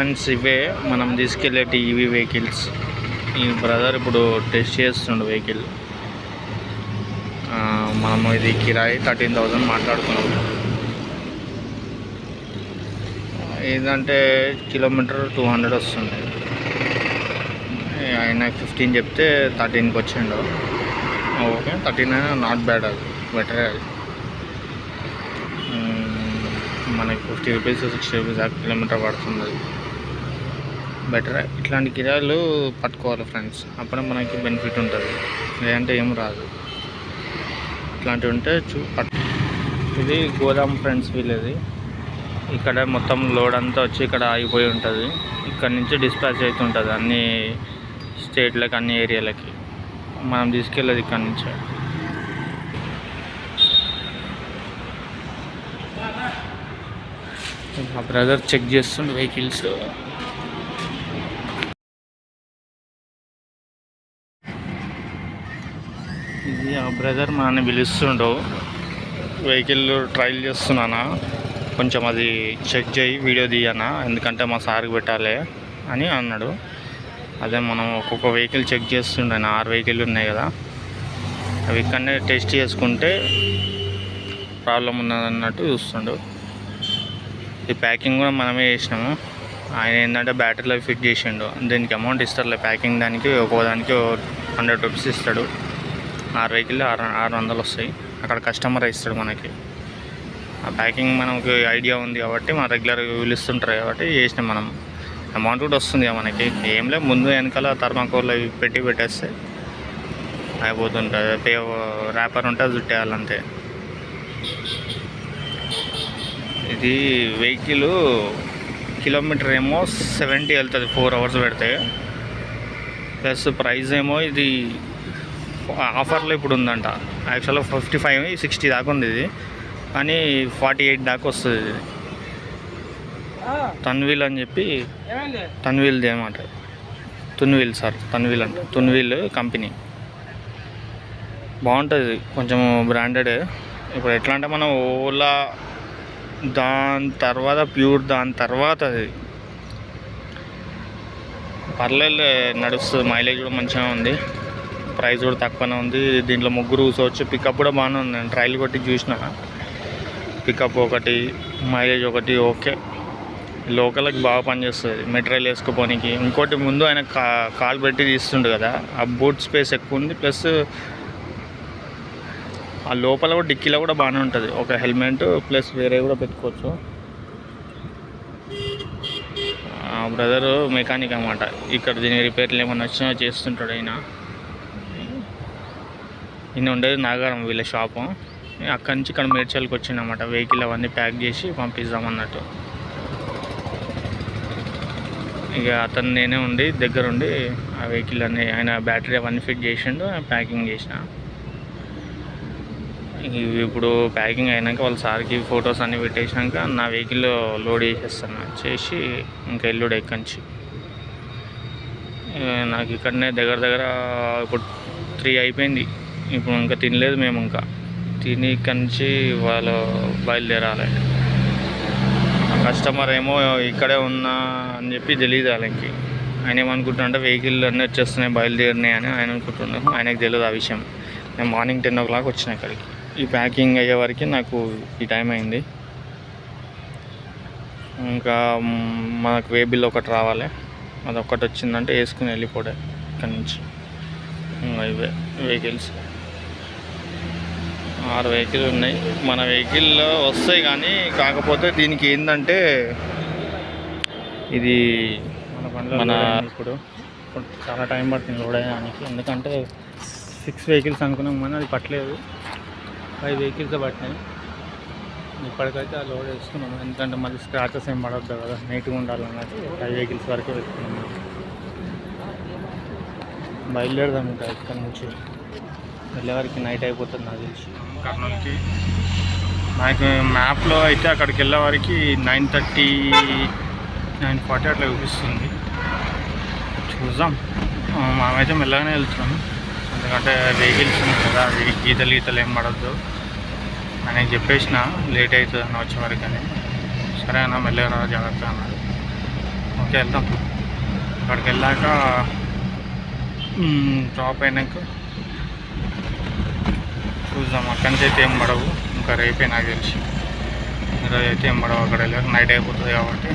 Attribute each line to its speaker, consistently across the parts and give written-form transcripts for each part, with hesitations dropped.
Speaker 1: Friends, ఇవే మనం తీసుకెళ్ళేటి EV vehicles. ఈ బ్రదర్ ఇప్పుడు టెస్ట్ చేస్తుండు వెహికల్. మనం ఇది కిరాయి 13,000 మాట్లాడుకున్నాం. ఏంటంటే కిలోమీటర్ 200 వస్తుంది. ఆయన 15 చెప్తే 13కి వచ్చిండు. ఓకే, 13 అయినా నాట్ బ్యాడ్, అది బెటరే. అది మనకి 50 రూపీస్ 60 రూపీస్ ఆ కిలోమీటర్ పడుతుంది. బెటరే. ఇట్లాంటి కిరాయిలు పట్టుకోవాలి ఫ్రెండ్స్, అప్పుడే మనకి బెనిఫిట్ ఉంటుంది. లేదంటే ఏం రాదు. ఇట్లాంటివి ఉంటే ఇది గోదాం ఫ్రెండ్స్ వీళ్ళది. ఇక్కడ మొత్తం లోడ్ అంతా వచ్చి ఇక్కడ ఆగిపోయి ఉంటుంది. ఇక్కడ నుంచి డిస్పాచ్ అవుతుంటుంది అన్ని స్టేట్లకి, అన్ని ఏరియాలకి. మనం తీసుకెళ్ళేది ఇక్కడ నుంచే. మా బ్రదర్ చెక్ చేస్తుండే వెహికల్స్. ఇది ఆ బ్రదర్ మనల్ని పిలుస్తుండో, వెహికల్ ట్రయల్ చేస్తున్నానా, కొంచెం అది చెక్ చేయి, వీడియో తీయనా, ఎందుకంటే మా సార్కి పెట్టాలి అని అన్నాడు. అదే మనం ఒక్కొక్క వెహికల్ చెక్ చేస్తుండే. 6 వెహికల్ ఉన్నాయి కదా, అవి ఇక్కడనే టెస్ట్ చేసుకుంటే ప్రాబ్లం ఉన్నదన్నట్టు చూస్తుండు. ఈ ప్యాకింగ్ కూడా మనమే చేసినాము. ఆయన ఏంటంటే బ్యాటరీలో ఫిట్ చేసిండు. దీనికి అమౌంట్ ఇస్తారులే, ప్యాకింగ్ దానికి ఒక్కోదానికి 100 రూపీస్ ఇస్తాడు. 6 వెహికల్ 600 వస్తాయి. అక్కడ కస్టమర్ ఇస్తాడు మనకి. ఆ ప్యాకింగ్ మనకి ఐడియా ఉంది కాబట్టి, మన రెగ్యులర్గా పిలుస్తుంటారు కాబట్టి చేసినాం మనం. అమౌంట్ కూడా వస్తుంది మనకి. ఏం లేదు, ముందు వెనకాల థర్మాకోల్ పెట్టేస్తే అయిపోతుంటుంది. ర్యాపర్ ఉంటే అది చుట్టేయాలంతే. ఇది వెహికల్ కిలోమీటర్ ఏమో 70 వెళ్తుంది 4 అవర్స్ పెడితే. ప్లస్ ప్రైస్ ఏమో ఇది ఆఫర్లో ఇప్పుడు ఉందంట. యాక్చువల్గా 55 60 దాకా ఉంది ఇది, కానీ 48 దాకా వస్తుంది ఇది. తన్వీల్ అని చెప్పి, తన్వీల్ది ఏమాట, తున్వీల్ సార్, తన్వీల్ అంటే తున్వీల్ కంపెనీ. బాగుంటుంది, కొంచెం బ్రాండెడ్. ఇప్పుడు ఎట్లా అంటే మనం ఓలా దాని తర్వాత ప్యూర్, దాని తర్వాత అది పర్లేదు నడుస్తుంది. మైలేజ్ కూడా మంచిగా ఉంది, ప్రైస్ కూడా తక్కువనే ఉంది. దీంట్లో 3 కూర్చోవచ్చు. పికప్ కూడా బాగానే ఉంది. నేను ట్రైల్ కొట్టి చూసిన, పికప్ ఒకటి, మైలేజ్ ఒకటి ఓకే. లోకల్కి బాగా పనిచేస్తుంది, మెటీరియల్ వేసుకోపోనికి. ఇంకోటి ముందు ఆయన కాల్ పెట్టి తీస్తుండు కదా, ఆ బూట్ స్పేస్ ఎక్కువ ఉంది. ప్లస్ ఆ లోపల కూడా డిక్కీలో కూడా బాగానే ఉంటుంది. ఒక హెల్మెట్ ప్లస్ వేరే కూడా పెట్టుకోవచ్చు. బ్రదరు మెకానిక్ అన్నమాట. ఇక్కడ దీని రిపేర్లు ఏమన్నా వచ్చినా చేస్తుంటాడు ఆయన. ఈయన ఉండేది నాగారం వీళ్ళ షాపు. అక్కడి నుంచి ఇక్కడ మేడ్చల్కి వచ్చిందన్నమాట. వెహికల్ అవన్నీ ప్యాక్ చేసి పంపిస్తామన్నట్టు. ఇక అతను నేనే ఉండి దగ్గరుండి ఆ వెహికల్ అన్నీ, ఆయన బ్యాటరీ అవన్నీ ఫిట్ చేసిండు, ప్యాకింగ్ చేసిన. ఇప్పుడు ప్యాకింగ్ అయినాక వాళ్ళ సార్కి ఫొటోస్ అన్నీ పెట్టేసినాక నా వెహికల్లో లోడ్ చేసేస్తాను. చేసి ఇంకా ఎల్లుడు ఎక్కడి నుంచి నాకు ఇక్కడనే దగ్గర ఇప్పుడు 3 అయిపోయింది. ఇప్పుడు ఇంకా తినలేదు మేము. ఇంకా తిని ఇక్కడి నుంచి వాళ్ళు బయలుదేరాలి. కస్టమర్ ఏమో ఇక్కడే ఉన్నా అని చెప్పి తెలియదు వాళ్ళకి. ఆయన ఏమనుకుంటున్నా అంటే వెహికల్ అన్నీ వచ్చేస్తున్నాయి, బయలుదేరినాయి అని ఆయన అనుకుంటున్నాను. ఆయనకు తెలియదు ఆ విషయం. నేను మార్నింగ్ 10 o'clock వచ్చిన ఇక్కడికి. ఈ ప్యాకింగ్ అయ్యే వరకు నాకు ఈ టైం అయింది. ఇంకా మనకు వే బిల్ ఒకటి రావాలి. అది ఒక్కటి వచ్చిందంటే వేసుకుని వెళ్ళిపోడే ఇక్కడి నుంచి. ఇవే వెహికల్స్ 6 వెహికల్ ఉన్నాయి. మన వెహికల్లో వస్తాయి, కానీ కాకపోతే దీనికి ఏంటంటే ఇది మన ఇప్పుడు చాలా టైం పడుతుంది లోడ్ అయ్యడానికి. ఎందుకంటే 6 వెహికల్స్ అనుకున్నాం, కానీ అది పట్టలేదు. 5 వెహికల్స్ పట్టినాయి. ఇప్పటికైతే ఆ లోడ్ వేసుకున్నాము, ఎందుకంటే మళ్ళీ స్క్రాచెస్ ఏం పడవద్దు కదా, నీట్గా ఉండాలన్నట్టు 5 వెహికల్స్ వరకే వేసుకున్నాము. బయలుదేరదాం ఇంకా ఇక్కడ నుంచి. వెళ్ళేవారికి నైట్ అయిపోతుంది నాకు తెలిసి. కర్నూలుకి నాకు మ్యాప్లో అయితే అక్కడికి వెళ్ళేవారికి 9:30 9:40 అట్లా చూపిస్తుంది. చూద్దాం. మనమైతే మెల్లగానే వెళ్తున్నాం, ఎందుకంటే వెహికల్స్ ఉన్నాయి కదా, అది ఈతలు ఏం పడద్దు అని చెప్పేసిన. లేట్ అవుతుంది అన్న వచ్చే వరకు అని. సరే అన్న మెల్లగా జాగ్రత్త అన్నాడు. ఓకే వెళ్దాం. అక్కడికి వెళ్ళాక డ్రాప్ అయినాక చూద్దాం. అక్కడి నుంచి అయితే ఏం పడవు, ఇంకా రేపే నాకు తెలిసి. ఈరోజు అయితే ఏం పడవు, అక్కడ వెళ్ళాక నైట్ అయిపోతుంది కాబట్టి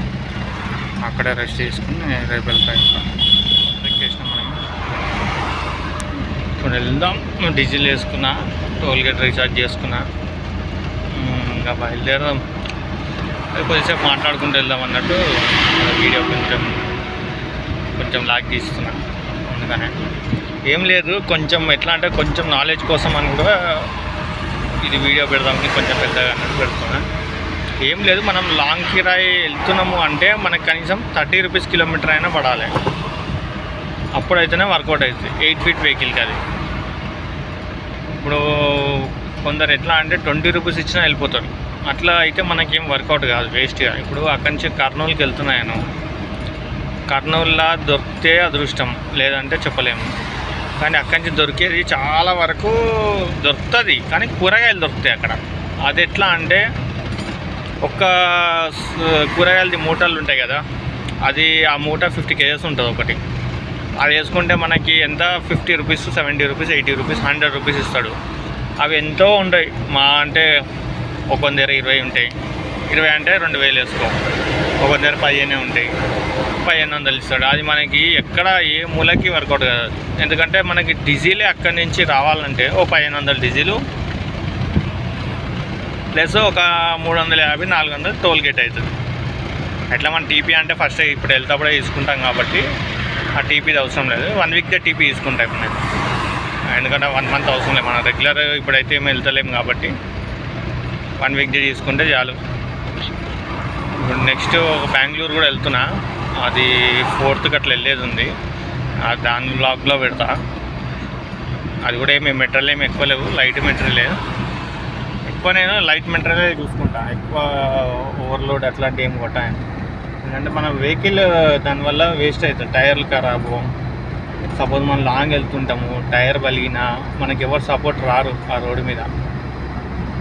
Speaker 1: అక్కడే రెస్ట్ చేసుకుని రేపు వెళ్తాయి. ఇంకా ఎక్కేసినాం మనం. ఇప్పుడు వెళ్దాం. డీజిల్ వేసుకున్నా, టోల్గేట్ రీఛార్జ్ చేసుకున్నా, ఇంకా బయలుదేరదాం. కొద్దిసేపు మాట్లాడుకుంటూ వెళ్దాం అన్నట్టు వీడియో కొంచెం లాగ్ తీస్తున్నా. అందుకనే ఏం లేదు, కొంచెం ఎట్లా అంటే కొంచెం నాలెడ్జ్ కోసం అని కూడా ఇది వీడియో పెడదామని కొంచెం పెద్దగా అన్నట్టు పెడుతున్నా. ఏం లేదు, మనం లాంగ్ కిరాయి వెళ్తున్నాము అంటే మనకు కనీసం 30 రూపీస్ కిలోమీటర్ అయినా పడాలి. అప్పుడైతేనే వర్కౌట్ అవుతుంది 8 ఫీట్ వెహికల్కి. అది ఇప్పుడు కొందరు ఎట్లా అంటే 20 రూపీస్ ఇచ్చినా వెళ్ళిపోతారు. అట్లా అయితే మనకేం వర్కౌట్ కాదు, వేస్ట్గా. ఇప్పుడు అక్కడి నుంచి కర్నూలుకి వెళ్తున్నాను, కర్నూలులో దొరికితే అదృష్టం, లేదంటే చెప్పలేము. కానీ అక్కడి నుంచి దొరికేది చాలా వరకు దొరుకుతుంది, కానీ కూరగాయలు దొరుకుతాయి అక్కడ. అది ఎట్లా అంటే ఒక్క కూరగాయలది మూటలు ఉంటాయి కదా, అది ఆ మూట 50 కేజెస్ ఉంటుంది ఒకటి. అది వేసుకుంటే మనకి ఎంత 50 రూపీస్, 70 రూపీస్, 80 రూపీస్, 100 రూపీస్ ఇస్తాడు. అవి ఎంతో ఉంటాయి. మా అంటే ఒక దగ్గర 20 ఉంటాయి, 20 అంటే 2000 వేసుకో. ఒక దగ్గర 15 ఉంటాయి, 1500 ఇస్తాడు. అది మనకి ఎక్కడ ఏ మూలకి వర్కౌట్ కాదు. ఎందుకంటే మనకి డీజిలే అక్కడి నుంచి రావాలంటే ఓ 1500 డీజిలు ప్లస్ ఒక 350, 400 టోల్ గేట్ అవుతుంది. ఎట్లా మన టీపీ అంటే ఫస్ట్ ఇప్పుడు వెళ్తాప్పుడే తీసుకుంటాం కాబట్టి ఆ టీపీది అవసరం లేదు. 1 వీక్దే టీపీ తీసుకుంటాం ఇప్పుడు నేను. ఎందుకంటే 1 మంత్ అవసరం లేదు, మనం రెగ్యులర్ ఇప్పుడైతే ఏమి వెళ్తలేము కాబట్టి 1 వీక్దే తీసుకుంటే చాలు. ఇప్పుడు నెక్స్ట్ బెంగళూరు కూడా వెళ్తున్నా, అది 4th అట్లా వెళ్ళేది ఉంది. దాని బ్లాగ్లో పెడతా. అది కూడా ఏమి మెటీరియల్ ఏమి ఎక్కువ లేవు, లైట్ మెటీరియలే. ఎక్కువ నేను లైట్ మెటీరియలే చూసుకుంటా, ఎక్కువ ఓవర్లోడ్ అట్లాంటి ఏమి కొట్టాను. ఎందుకంటే మన వెహికల్ దానివల్ల వేస్ట్ అవుతుంది, టైర్లు ఖరాబు. సపోజ్ మనం లాంగ్ వెళ్తుంటాము, టైర్ పలిగినా మనకి ఎవరు సపోర్ట్ రారు ఆ రోడ్డు మీద.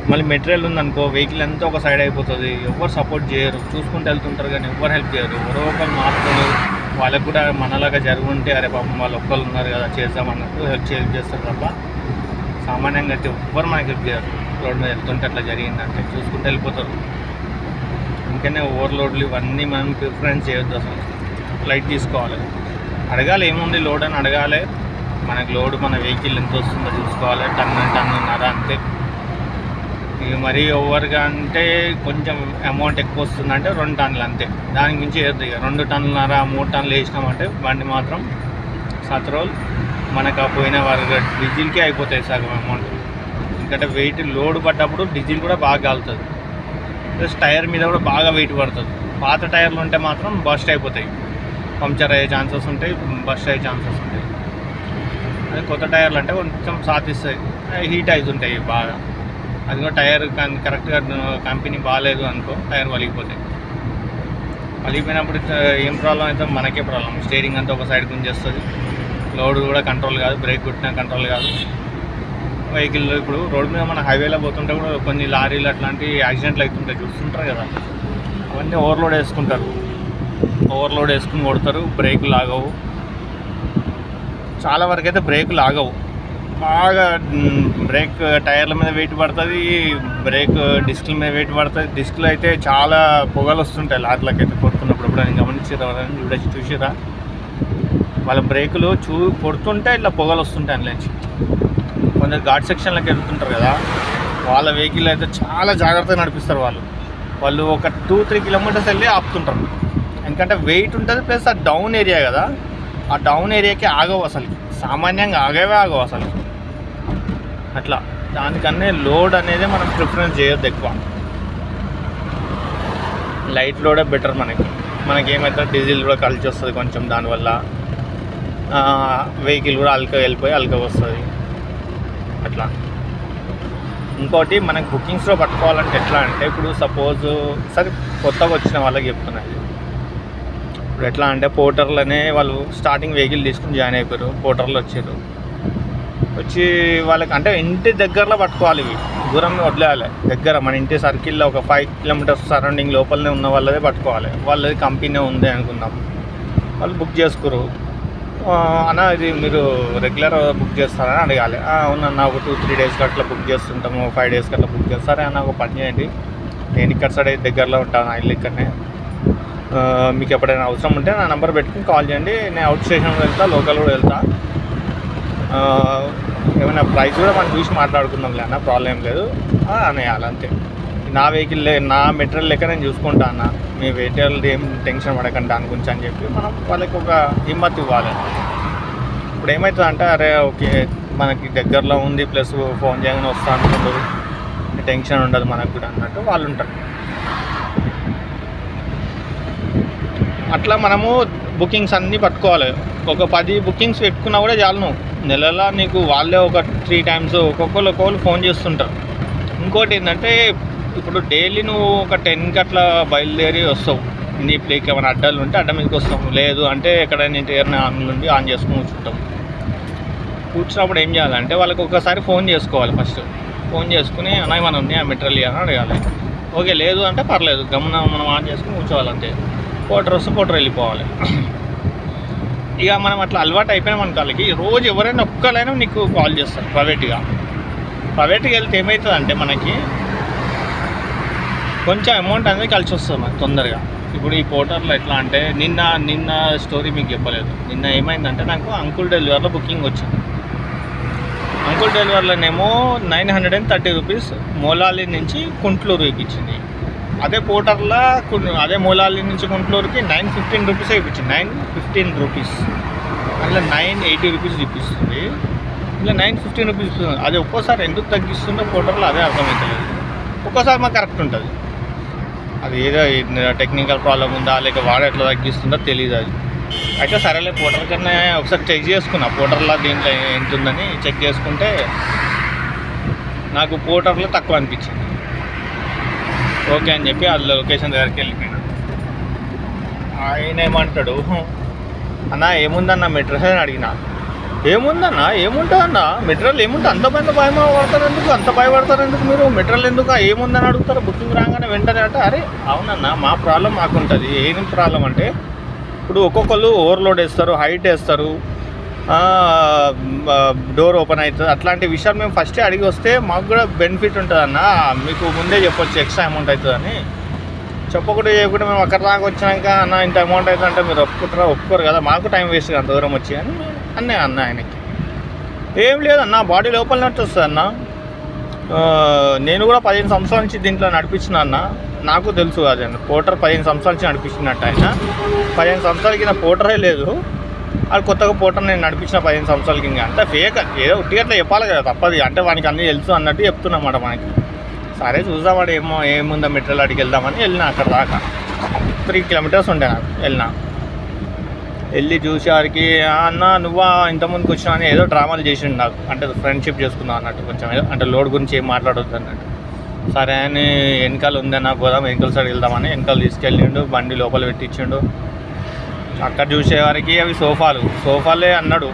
Speaker 1: మళ్ళీ మెటీరియల్ ఉందనుకో వెహికల్ అంతా ఒక సైడ్ అయిపోతుంది, ఎవరు సపోర్ట్ చేయరు. చూసుకుంటూ వెళ్తుంటారు కానీ ఎవరు హెల్ప్ చేయరు. ఎవరో ఒకరు మాత్రం వాళ్ళకు కూడా మనలాగా జరుగుంటే అరే పాపం వాళ్ళు ఒక్కరు ఉన్నారు కదా చేద్దామన్నట్టు హెల్ప్ చేస్తారు తప్ప సామాన్యంగా అయితే ఎవ్వరు మనకి హెల్ప్ చేయరు. రోడ్ మీద వెళ్తుంటే అట్లా జరిగిందంటే చూసుకుంటూ వెళ్ళిపోతారు. అందుకనే ఓవర్లోడ్లు ఇవన్నీ మనం ప్రిఫరెన్స్ చేయొద్దు, అసలు లైట్ తీసుకోవాలి. అడగాలి ఏముంది లోడ్ అని అడగాలి. మనకి లోడ్ మన వెహికల్ ఎంత వస్తుందో చూసుకోవాలి, టన్నున్నర అంతే. ఇక మరీ ఓవర్గా అంటే కొంచెం అమౌంట్ ఎక్కువ వస్తుందంటే 2 టన్నులు అంతే, దానికి మించి వేయద్దు. ఇక 2 టన్నులన్నర 3 టన్నులు వేసినామంటే బండి మాత్రం సత్రోల్ మనకు ఆ పోయిన వరకు డీజిల్కే అయిపోతాయి సగం అమౌంట్. ఎందుకంటే వెయిట్ లోడ్ పడ్డప్పుడు డీజిల్ కూడా బాగా కాలుతుంది, ప్లస్ టైర్ మీద కూడా బాగా వెయిట్ పడుతుంది. పాత టైర్లు ఉంటే మాత్రం బస్ట్ అయిపోతాయి, పంక్చర్ అయ్యే ఛాన్సెస్ ఉంటాయి, బస్ట్ అయ్యే ఛాన్సెస్ ఉంటాయి. అదే కొత్త టైర్లు అంటే కొంచెం సాధిస్తాయి, హీట్ అవుతుంటాయి బాగా. అది కూడా టైర్ కరెక్ట్గా కంపెనీ బాగాలేదు అనుకో టైర్ వలిగిపోతాయి. వలిగిపోయినప్పుడు ఏం ప్రాబ్లం అయితే మనకే ప్రాబ్లం. స్టీరింగ్ అంతా ఒక సైడ్ గుంజేస్తుంది, లోడ్ కూడా కంట్రోల్ కాదు, బ్రేక్ కొట్టినా కంట్రోల్ కాదు. వెహికల్ ఇప్పుడు రోడ్డు మీద మన హైవేలో పోతుంటే కూడా కొన్ని లారీలు అట్లాంటి యాక్సిడెంట్లు అవుతుంటాయి, చూస్తుంటారు కదా. అవన్నీ ఓవర్లోడ్ వేసుకుంటారు, ఓవర్లోడ్ వేసుకుని కొడతారు, బ్రేకులు ఆగవు. చాలా వరకు అయితే బ్రేకులు ఆగవు, బాగా బ్రేక్ టైర్ల మీద వెయిట్ పడుతుంది, బ్రేక్ డిస్క్ల మీద వెయిట్ పడుతుంది. డిస్క్లు అయితే చాలా పొగలు వస్తుంటాయి లారీలకి అయితే కొడుతున్నప్పుడు. ఇప్పుడు నేను గమనించారా, చూసిరా వాళ్ళ బ్రేకులు కొడుతుంటే ఇట్లా పొగలు వస్తుంటాయి అందులోంచి. కొందరు ఘాట్ సెక్షన్లోకి వెళ్తుంటారు కదా, వాళ్ళ వెహికల్ అయితే చాలా జాగ్రత్తగా నడిపిస్తారు వాళ్ళు ఒక 2-3 కిలోమీటర్స్ వెళ్ళి ఆపుతుంటారు. ఎందుకంటే వెయిట్ ఉంటుంది, ప్లస్ ఆ డౌన్ ఏరియా కదా, ఆ డౌన్ ఏరియాకి ఆగవు అసలు, సామాన్యంగా ఆగవు అసలు. అట్లా దానికన్నా లోడ్ అనేది మనం ప్రిఫరెన్స్ చేయొద్దు ఎక్కువ. లైట్ లోడే బెటర్ మనకి ఏమైతే డీజిల్ కూడా కలిసి వస్తుంది కొంచెం, దానివల్ల వెహికల్ కూడా వెళ్ళిపోయి అల్క వస్తుంది అట్లా. ఇంకోటి మనకు బుకింగ్స్లో పట్టుకోవాలంటే ఎట్లా అంటే, ఇప్పుడు సపోజ్ సరే కొత్తగా వచ్చిన వాళ్ళకి చెప్తున్నాను. ఇప్పుడు ఎట్లా అంటే పోర్టర్లనే వాళ్ళు స్టార్టింగ్ వెహికల్ తీసుకుని జాయిన్ అయిపోయారు, పోర్టర్లు వచ్చి వాళ్ళకి అంటే ఇంటి దగ్గరలో పట్టుకోవాలి, ఇవి దూరం వదిలేయాలి. దగ్గర మన ఇంటి సర్కిల్లో ఒక 5 కిలోమీటర్స్ సరౌండింగ్ లోపలనే ఉన్న వాళ్ళదే పట్టుకోవాలి. వాళ్ళది కంపెనీ ఉంది అనుకుందాం, వాళ్ళు బుక్ చేసుకురు. అన్న ఇది మీరు రెగ్యులర్ బుక్ చేస్తారని అడగాలి. అవునన్నా ఒక 2-3 డేస్కి అట్లా బుక్ చేస్తుంటాము, 5 డేస్కి అట్లా బుక్ చేస్తారే అన్న. ఒక పని చేయండి, నేను ఇక్కడ సైడ్ దగ్గరలో ఉంటాను, నా ఇల్లు ఇక్కడనే. మీకు ఎప్పుడైనా అవసరం ఉంటే నా నెంబర్ పెట్టుకుని కాల్ చేయండి, నేను అవుట్ స్టేషన్ వెళ్తా, లోకల్ కూడా వెళ్తా. ఏమైనా ప్రైస్ కూడా మనం చూసి మాట్లాడుకుందాంలే అన్న, ప్రాబ్లం ఏం లేదు అనేయాలి అంతే. నా వెహికల్ నా మెటీరియల్ లెక్క నేను చూసుకుంటా అన్న, మీ వెహికల్ ఏం టెన్షన్ పడకండి దాని గురించి అని చెప్పి మనం వాళ్ళకి ఒక హిమ్మత్ ఇవ్వాలి. ఇప్పుడు ఏమవుతుందంటే అరే ఓకే మనకి దగ్గరలో ఉంది, ప్లస్ ఫోన్ చేయగానే వస్తా అనుకుంటారు, టెన్షన్ ఉండదు మనకు కూడా అన్నట్టు వాళ్ళు ఉంటారు. అట్లా మనము బుకింగ్స్ అన్నీ పట్టుకోవాలి. ఒక 10 బుకింగ్స్ పెట్టుకున్నా కూడా చాలు. నువ్వు నెలలో నీకు వాళ్ళే ఒక 3 టైమ్స్ ఒక్కొక్కరు ఫోన్ చేస్తుంటారు. ఇంకోటి ఏంటంటే ఇప్పుడు డైలీ నువ్వు ఒక 10కి అట్లా బయలుదేరి వస్తావు, నీ ప్లేకి ఏమైనా అడ్డాలు ఉంటే అడ్డ మీదకి వస్తావు, లేదు అంటే ఎక్కడైనా ఇంటర్నే నుండి ఆన్ చేసుకుని కూర్చున్నప్పుడు ఏం చేయాలంటే వాళ్ళకి ఒకసారి ఫోన్ చేసుకోవాలి. ఫస్ట్ ఫోన్ చేసుకుని అన్న మనం ఉంది ఆ మెటీరియల్ అని అడగాలి. ఓకే లేదు అంటే పర్లేదు, గమనం మనం ఆన్ చేసుకుని కూర్చోవాలంటే. పోటర్ వస్తే పోటర్ వెళ్ళిపోవాలి. ఇక మనం అట్లా అలవాటు అయిపోయినాం మన వాళ్ళకి. రోజు ఎవరైనా ఒక్కరైనా నీకు కాల్ చేస్తారు ప్రైవేట్గా వెళ్తే ఏమవుతుందంటే మనకి కొంచెం అమౌంట్ అనేది కలిసి వస్తుంది మనకి తొందరగా. ఇప్పుడు ఈ పోర్టర్లో ఎట్లా అంటే నిన్న స్టోరీ మీకు చెప్పలేదు. నిన్న ఏమైందంటే నాకు అంకుల్ డెలివరీలో బుకింగ్ వచ్చింది. అంకుల్ డెలివరీలోనేమో 930 రూపీస్ మోలాలి నుంచి కుంట్లూరు ఇప్పించింది. అదే పోర్టర్లో అదే మోలాలి నుంచి కుంట్లూరుకి 915 రూపీస్ ఇప్పించింది. 915 రూపీస్ అట్లా 980 రూపీస్ ఇప్పిస్తుంది, ఇలా 915 రూపీస్ ఇస్తుంది. అది ఒక్కోసారి ఎందుకు తగ్గిస్తుందో పోర్టర్లో అదే అర్థమవుతుంది. ఒక్కోసారి మాకు కరెక్ట్ ఉంటుంది, అది ఏదో టెక్నికల్ ప్రాబ్లం ఉందా లేక వాడు ఎట్లా తగ్గిస్తుందో తెలియదు. అది అయితే సరేలే పోర్టర్ కన్నా ఒకసారి చెక్ చేసుకున్నా, పోర్టర్లో దీంట్లో ఎంత ఉందని చెక్ చేసుకుంటే నాకు పోర్టర్లో తక్కువ అనిపించింది. ఓకే అని చెప్పి అది లొకేషన్ దగ్గరికి వెళ్ళిపోయినా. ఆయన ఏమంటాడు, అన్న ఏముందన్న మెటీరియల్ అని అడిగినా. ఏముంటుందన్న మెటీరియల్ ఏముంటుంది, అంత భయపడతారు ఎందుకు మీరు, మెటీరియల్ ఎందుకు ఏముందని అడుగుతారు బుకింగ్ రాగానే వెంటనే. అంటే అరే అవునన్నా మా ప్రాబ్లం మాకుంటుంది. ఏం ప్రాబ్లం అంటే ఇప్పుడు ఒక్కొక్కరు ఓవర్లోడ్ వేస్తారు, హైట్ వేస్తారు, డోర్ ఓపెన్ అవుతుంది, అట్లాంటి విషయాలు మేము ఫస్టే అడిగి వస్తే మాకు కూడా బెనిఫిట్ ఉంటుంది అన్న. మీకు ముందే చెప్పొచ్చు ఎక్స్ట్రా అమౌంట్ అవుతుందని. చెప్పకుండా చేయకుండా మేము అక్కడ దాకా వచ్చినాక అన్న ఇంత అమౌంట్ అవుతుంది అంటే మీరు ఒప్పుకోరు కదా, మాకు టైం వేస్ట్ అంత దూరం వచ్చి అని అన్న ఆయనకి. ఏం లేదన్న బాడీ లోపల నట్టు వస్తుంది అన్న, నేను కూడా 15 సంవత్సరాల నుంచి దీంట్లో నడిపించిన అన్న, నాకు తెలుసు అది అన్న. పోర్టర్ 15 సంవత్సరాల నుంచి నడిపించినట్టు ఆయన. 15 సంవత్సరాలకి నా పోర్టరే లేదు, అది కొత్తగా పోర్టర్ నేను నడిపించిన 15 సంవత్సరాలకి. ఇంకా అంతా ఫేక్, ఏదో ఉట్టిగా అట్లా చెప్పాలి కదా, తప్పది అంటే వానికి అన్నీ తెలుసు అన్నట్టు చెప్తున్నమాట మనకి. సరే చూద్దామాడు ఏముందో మెటీరియల్ అడిగి వెళ్దామని వెళ్ళినా. అక్కడ దాకా 3 కిలోమీటర్స్ ఉండే నాకు. వెళ్ళి చూసేవారికి అన్న నువ్వా ఇంతకుముందుకు వచ్చినా అని ఏదో డ్రామాలు చేసిండు నాకు, అంటే ఫ్రెండ్షిప్ చేసుకుందాం అన్నట్టు, కొంచెం ఏదో అంటే లోడ్ గురించి ఏం మాట్లాడొద్దు అన్నట్టు. సరే అని వెనకాల ఉందన్న పోదాం, వెనకాల సైడ్ వెళ్దామని వెనకాల తీసుకెళ్ళిండు, బండి లోపల పెట్టించిండు. అక్కడ చూసేవారికి అవి సోఫాలే అన్నాడు,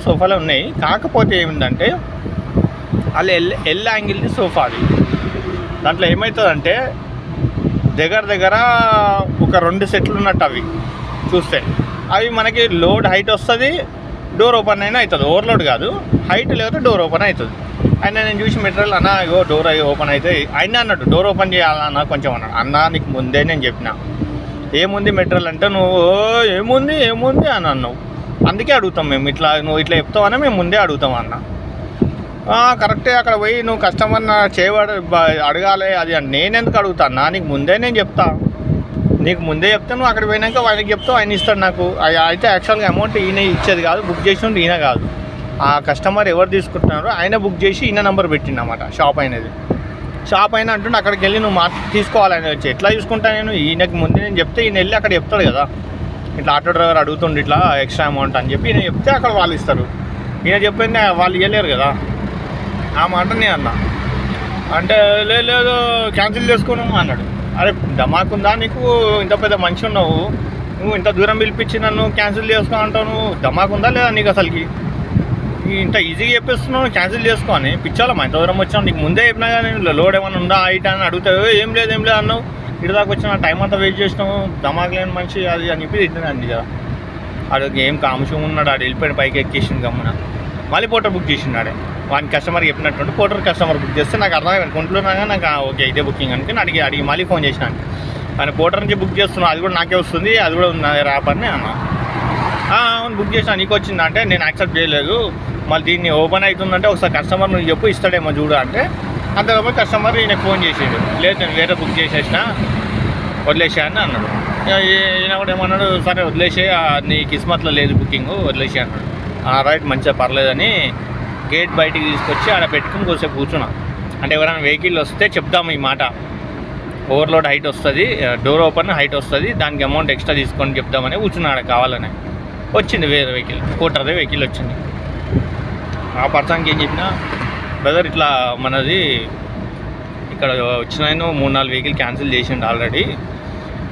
Speaker 1: సోఫాలే ఉన్నాయి. కాకపోతే ఏమిటంటే వాళ్ళు ఎల్ యాంగిల్ది సోఫా. అది దాంట్లో ఏమవుతుందంటే దగ్గర ఒక 2 సెట్లు ఉన్నట్టు అవి చూస్తే. అవి మనకి లోడ్ హైట్ వస్తుంది, డోర్ ఓపెన్ అయినా అవుతుంది, ఓవర్లోడ్ కాదు, హైట్ లేకపోతే డోర్ ఓపెన్ అవుతుంది. ఆయన నేను చూసి మెటీరియల్ అన్న ఇగో డోర్ ఓపెన్ అయితే ఆయన అన్నాడు డోర్ ఓపెన్ చేయాలన్నా కొంచెం అన్నాడు. అన్న నీకు ముందే నేను చెప్పిన ఏముంది మెటీరియల్ అంటే నువ్వు ఏముంది అని అన్నావు, అందుకే అడుగుతాం మేము, నువ్వు ఇట్లా చెప్తావని మేము ముందే అడుగుతాం అన్న. కరెక్టే, అక్కడ పోయి నువ్వు కస్టమర్ అడగాలి అది అని నేను ఎందుకు అడుగుతాను, నీకు ముందే నేను చెప్తా, నీకు ముందే చెప్తే నువ్వు అక్కడ పోయినాక ఆయనకి చెప్తావు, ఆయన ఇస్తాడు నాకు. అయితే యాక్చువల్గా అమౌంట్ ఈయన ఇచ్చేది కాదు, బుక్ చేసినట్టు ఈయన కాదు, ఆ కస్టమర్ ఎవరు తీసుకుంటున్నారో ఆయన బుక్ చేసి ఈయన నెంబర్ పెట్టిండన్నమాట. షాప్ అయినా అంటుండే అక్కడికి వెళ్ళి నువ్వు తీసుకోవాలని వచ్చి ఎట్లా చూసుకుంటా నేను, ఈయనకి ముందే నేను చెప్తే ఈయన వెళ్ళి అక్కడ చెప్తాడు కదా, ఇట్లా ఆటో డ్రైవర్ అడుగుతుండే ఇట్లా ఎక్స్ట్రా అమౌంట్ అని చెప్పి ఈయన చెప్తే అక్కడ వాళ్ళు ఇస్తారు. ఈయన చెప్పింది వాళ్ళు ఇవ్వలేరు కదా, ఆ మాట నేను అన్నా. అంటే లేదు క్యాన్సిల్ చేసుకోను అన్నాడు. అరే దమాకుందా నీకు, ఇంత పెద్ద మనిషి ఉన్నావు, నువ్వు ఇంత దూరం పిలిపించి నన్ను క్యాన్సిల్ చేసుకో అంటావు, నువ్వు దమాకుందా లేదా నీకు అసలుకి, ఇంత ఈజీగా చెప్పేస్తున్నావు క్యాన్సిల్ చేసుకో అని. పిచ్చాలమ్మా ఇంత దూరం వచ్చాను, నీకు ముందే చెప్పినా కానీ లోడ్ ఏమైనా ఉందా హైట్ అని అడుగుతావు, ఏం లేదు అన్నావు, ఇటు దాకా వచ్చిన టైం అంతా వెయిట్ చేసినావు, దమాకు లేని మనిషి అది అని చెప్పి తిట్టినండి కదా. ఆడికి ఏం కాంశం ఉన్నాడు, ఆడు వెళ్ళిపోయిన పైకి ఎక్కేసింది గమ్మున. మళ్ళీ పోటర్ బుక్ చేసిండు వాడిని కస్టమర్ చెప్పినట్టు పోటర్ కస్టమర్ బుక్ చేస్తే నాకు అర్థమైంది కొంటున్నాగా నాకు ఓకే ఇదే బుకింగ్ అనుకుని అడిగి మళ్ళీ ఫోన్ చేసినాను. కానీ పోటర్ నుంచి బుక్ చేస్తున్నాను, అది కూడా నాకే వస్తుంది, అది కూడా ఉంది ర్యాప్ అని అన్నా. అవును బుక్ చేసినా, నీకు వచ్చిందా అంటే నేను యాక్సెప్ట్ చేయలేదు, మళ్ళీ దీన్ని ఓపెన్ అవుతుందంటే ఒకసారి కస్టమర్ నువ్వు చెప్పు ఇస్తాడేమో చూడు అంటే అంతలోపు కస్టమర్ ఈయనకు ఫోన్ చేసాడు, లేదు నేను వేరే బుక్ చేసేసిన వదిలేసా అని అన్నాడు. ఈయన కూడా ఏమన్నాడు, సరే వదిలేసే నీ కిస్మత్లో లేదు బుకింగ్ వదిలేసే అన్నాడు. రైట్ మంచిగా పర్లేదని గేట్ బయటికి తీసుకొచ్చి ఆడ పెట్టుకుని కొద్దిసేపు కూర్చున్నా. అంటే ఎవరైనా వెహికల్ వస్తే చెప్దాము ఈ మాట, ఓవర్లోడ్ హైట్ వస్తుంది, డోర్ ఓపెన్ హైట్ వస్తుంది, దానికి అమౌంట్ ఎక్స్ట్రా తీసుకొని చెప్దామని కూర్చున్నాడు. కావాలని వచ్చింది వేరే వెహికల్, కోటర్దే వెహికల్ వచ్చింది. ఆ పర్సన్కి ఏం చెప్పినా, బ్రదర్ ఇట్లా మనది ఇక్కడ వచ్చిన 3-4 వెహికల్ క్యాన్సిల్ చేసిండు ఆల్రెడీ,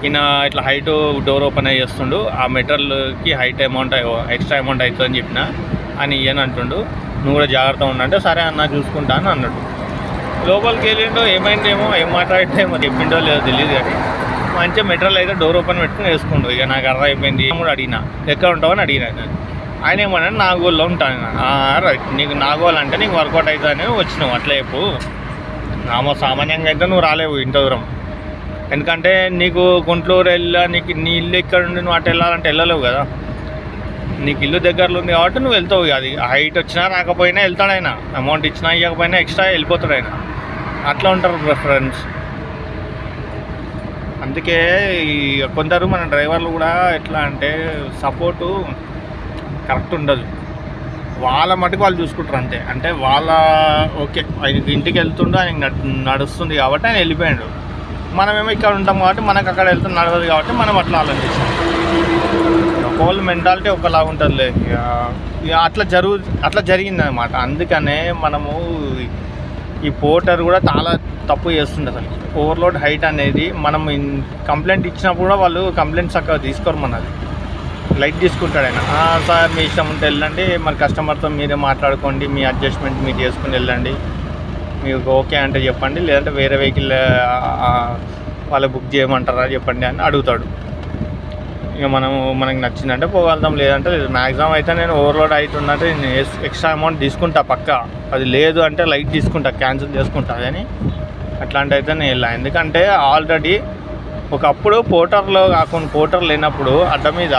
Speaker 1: ఈయన ఇట్లా హైట్ డోర్ ఓపెన్ అయ్యి వస్తుండు, ఆ మెటీరియల్కి హైట్ అమౌంట్ ఎక్స్ట్రా అమౌంట్ అవుతుందని చెప్పిన అని ఈయన అంటుండు, నువ్వు కూడా జాగ్రత్త ఉండంటే సరే అన్న చూసుకుంటా అని అన్నాడు. లోపలికి వెళ్ళిండో ఏమైందేమో ఏం మాట్లాడితే మరి చెప్పిండో లేదో తెలియదు, కానీ మంచిగా మెటీరియల్ అయితే డోర్ ఓపెన్ పెట్టుకుని వేసుకుండు. ఇక నాకు అర్థం అయిపోయింది. కూడా అడిగినా ఎక్కడ ఉంటావని అడిగినా, ఆయన ఏమన్నా నాగోల్లో ఉంటాను. రైట్, నీకు నాగోల్ అంటే నీకు వర్కౌట్ అవుతుందని వచ్చినావు, అట్లా చెప్పు, సామాన్యంగా అయితే నువ్వు రాలేవు ఇంత దూరం, ఎందుకంటే నీకు గుంటూరు నీకు నీ ఇల్లు ఇక్కడ నుండి నువ్వు అటు వెళ్ళాలంటే వెళ్ళలేవు కదా, నీకు ఇల్లు దగ్గరలో ఉంది కాబట్టి నువ్వు వెళ్తావు. అది హైట్ వచ్చినా రాకపోయినా వెళ్తాడు ఆయన, అమౌంట్ ఇచ్చినా ఇవ్వకపోయినా ఎక్స్ట్రా వెళ్ళిపోతాడు ఆయన, అట్లా ఉంటారు ఫ్రెండ్స్. అందుకే కొందరు మన డ్రైవర్లు కూడా ఎట్లా అంటే సపోర్టు కరెక్ట్ ఉండదు, వాళ్ళ మటుకు వాళ్ళు చూసుకుంటారు అంతే. అంటే వాళ్ళ ఓకే ఆయనకి ఇంటికి వెళ్తుండో ఆయనకి నడుస్తుంది కాబట్టి ఆయన వెళ్ళిపోయాడు, మనమేమో ఇక్కడ ఉంటాం కాబట్టి మనకు అక్కడ వెళ్తుంది నడవదు కాబట్టి మనం అట్లా ఆలోచిస్తాం. ఒకళ్ళ మెంటాలిటీ ఒకలా ఉంటుంది, అట్లా జరిగింది అనమాట. అందుకనే మనము ఈ పోర్టర్ కూడా చాలా తప్పు చేస్తుండే అసలు. ఓవర్లోడ్ హైట్ అనేది మనం కంప్లైంట్ ఇచ్చినప్పుడు కూడా వాళ్ళు కంప్లైంట్స్ చక్కగా తీసుకోరు, మనది లైట్ తీసుకుంటాడు ఆయన. సార్ మీ ఇష్టం ఉంటే వెళ్ళండి, మరి కస్టమర్తో మీరే మాట్లాడుకోండి, మీ అడ్జస్ట్మెంట్ మీరు చేసుకుని వెళ్ళండి, మీకు ఓకే అంటే చెప్పండి, లేదంటే వేరే వెహికల్ వాళ్ళు బుక్ చేయమంటారా చెప్పండి అని అడుగుతాడు. ఇక మనకి నచ్చిందంటే పోగలుగుతాం, లేదంటే లేదు. మ్యాక్సిమం అయితే నేను ఓవర్లోడ్ అవుతుందంటే నేను ఎక్స్ట్రా అమౌంట్ తీసుకుంటా పక్కా, అది లేదు అంటే లైట్ తీసుకుంటా, క్యాన్సిల్ చేసుకుంటా. కానీ అట్లాంటి అయితే నేను వెళ్ళా, ఎందుకంటే ఆల్రెడీ ఒకప్పుడు పోర్టర్ లేనప్పుడు అడ్డ మీద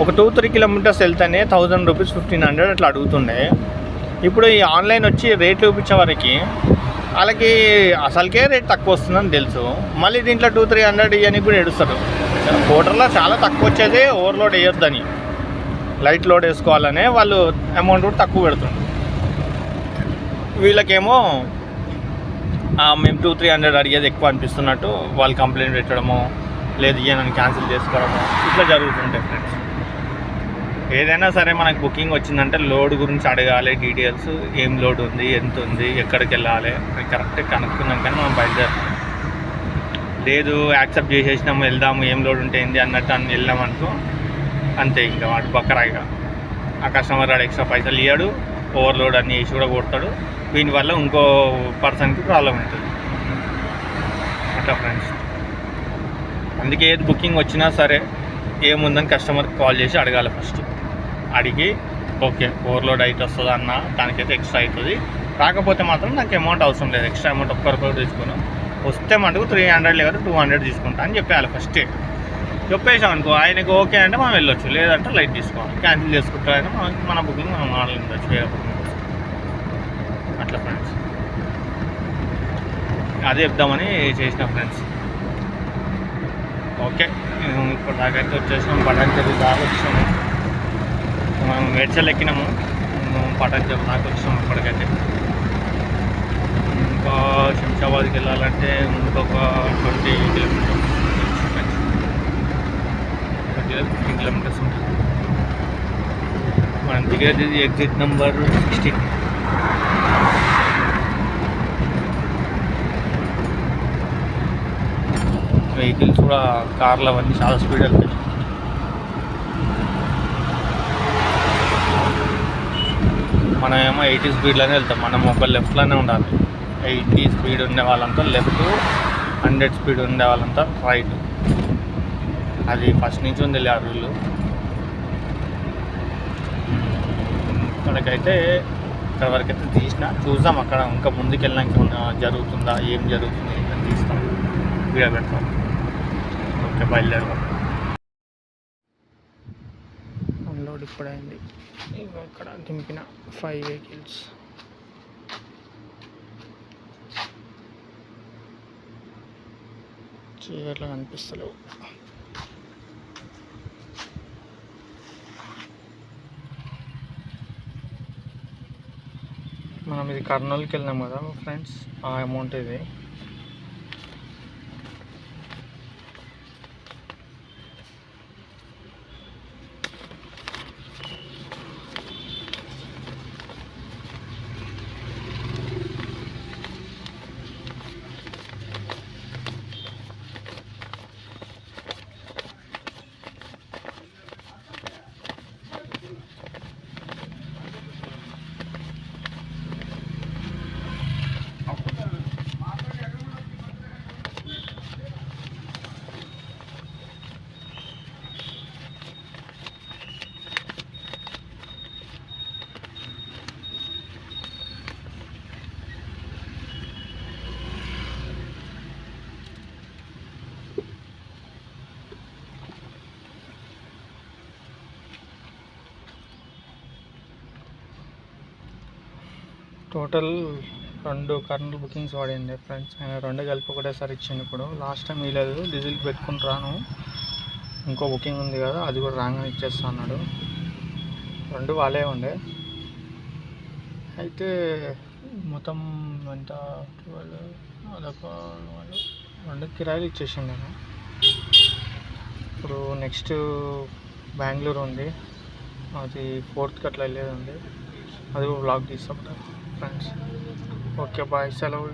Speaker 1: ఒక 2-3 కిలోమీటర్స్ వెళ్తేనే 1000 రూపీస్ 1500 అట్లా అడుగుతుండే. ఇప్పుడు ఈ ఆన్లైన్ వచ్చి రేట్లు చూపించే వరకు వాళ్ళకి అసలుకే రేట్ తక్కువ వస్తుందని తెలుసు, మళ్ళీ దీంట్లో 200-300 ఇవన్నీ కూడా ఏడుస్తారు. పోర్టర్లో చాలా తక్కువ వచ్చేది ఓవర్లోడ్ వేయొద్దని, లైట్ లోడ్ వేసుకోవాలనే వాళ్ళు అమౌంట్ కూడా తక్కువ పెడుతుంది. వీళ్ళకేమో మేము 200-300 అడిగేది ఎక్కువ అనిపిస్తున్నట్టు వాళ్ళు కంప్లైంట్ పెట్టడమో లేదు నన్ను క్యాన్సిల్ చేసుకోవడమో ఇట్లా జరుగుతుంటాయి ఫ్రెండ్స్. ఏదైనా సరే మనకు బుకింగ్ వచ్చిందంటే లోడ్ గురించి అడగాలి, డీటెయిల్స్ ఏం లోడ్ ఉంది, ఎంత ఉంది, ఎక్కడికి వెళ్ళాలి అది కరెక్ట్గా కనుక్కున్నాం కానీ మనం బయలుదేరాం. లేదు యాక్సెప్ట్ చేసేసినాము వెళ్దాము ఏం లోడ్ ఉంటే ఏంది అన్నట్టు అని వెళ్ళామనుకో అంతే, ఇంకా వాడు బక్కరాయిగా ఆ కస్టమర్ వాడు ఎక్స్ట్రా పైసలు ఇవ్వడు, ఓవర్లోడ్ అన్ని వేసి కూడా కొడతాడు, దీనివల్ల ఇంకో పర్సన్కి ప్రాబ్లం అవుతుంది. అట్లా ఫ్రెండ్స్, అందుకే ఏది బుకింగ్ వచ్చినా సరే ఏముందని కస్టమర్కి కాల్ చేసి అడగాలి ఫస్ట్. అడిగి ఓకే ఓవర్లోడ్ అయితే వస్తుందా అన్న, దానికైతే ఎక్స్ట్రా అవుతుంది, రాకపోతే మాత్రం నాకు అమౌంట్ అవసరం లేదు, ఎక్స్ట్రా అమౌంట్ ఒక్కరికొకరు తీసుకున్నాం, వస్తే మటుకు 300 లేదా 200 తీసుకుంటా అని చెప్పేయాలి ఫస్టే. చెప్పేసాం అనుకో ఆయనకు ఓకే అంటే మనం వెళ్ళొచ్చు, లేదంటే లైట్ తీసుకోవాలి, క్యాన్సిల్ చేసుకుంటారైనా మన బుకింగ్ మనం ఆన్లైన్ ఉండొచ్చు వేరే బుకింగ్. అట్లా ఫ్రెండ్స్, అదే చెప్దామని చేసిన ఫ్రెండ్స్. ఓకే ఇప్పుడు దాకైతే వచ్చేసాం, పటాన్చెరు దాకా వచ్చాము, మనం మేడ్చల్ ఎక్కినాము, పటాన్చెరు దాకా వచ్చాము. ఇప్పటికైతే ఇంకా శంషాబాద్కి వెళ్ళాలంటే ఇంకొక 20 కిలోమీటర్స్ 15 కిలోమీటర్స్ ఉంటుంది. మనం దిగేది ఎగ్జిట్ నెంబర్ 16. వెహికల్స్ కూడా కార్లు అవన్నీ చాలా స్పీడ్ వెళ్తాయి. మనం ఏమో 80 స్పీడ్లోనే వెళ్తాం, మనం ఒక లెఫ్ట్లోనే ఉండాలి. 80 స్పీడ్ ఉండే వాళ్ళంతా లెఫ్ట్, 100 స్పీడ్ ఉండే వాళ్ళంతా రైట్. అది ఫస్ట్ నుంచి ఉంది ఆ రూల్. మనకైతే ఇక్కడ వరకు అయితే తీసిన, చూద్దాం అక్కడ ఇంకా ముందుకు వెళ్ళినాక జరుగుతుందా, ఏం జరుగుతుంది అని తీస్తాం, వీడియో పెడతాం. ఓకే, బయలుదేరుతాం. అన్లోడ్ ఇప్పుడైంది. ఇక్కడ దింపిన 5 వెహికల్స్. చీకట్లో కనిపిస్తలేవు. మనం ఇది కర్నూలుకి వెళ్ళినాం కదా ఫ్రెండ్స్, ఆ అమౌంట్ ఇది. టోటల్ 2 కర్నూలు బుకింగ్స్ వాడింది ఫ్రెండ్స్. ఆయన 2 కలిపి ఒకటేసారి ఇచ్చింది. ఇప్పుడు లాస్ట్ టైం ఇవ్వలేదు, డీజిల్ పెట్టుకుని రాను, ఇంకో బుకింగ్ ఉంది కదా అది కూడా రాగానే ఇచ్చేస్తా అన్నాడు. 2 వాళ్ళే ఉండే. అయితే మొత్తం ఎంత 12, అదొక 2 కిరాయిలు ఇచ్చేసిండు నేను. ఇప్పుడు నెక్స్ట్ బెంగళూరు ఉంది, అది 4th అట్లా వెళ్ళేది ఉంది, అది కూడా వ్లాగ్ తీస్తాం ఫ్రెండ్స్. ఓకే బాయ్, సెలవు.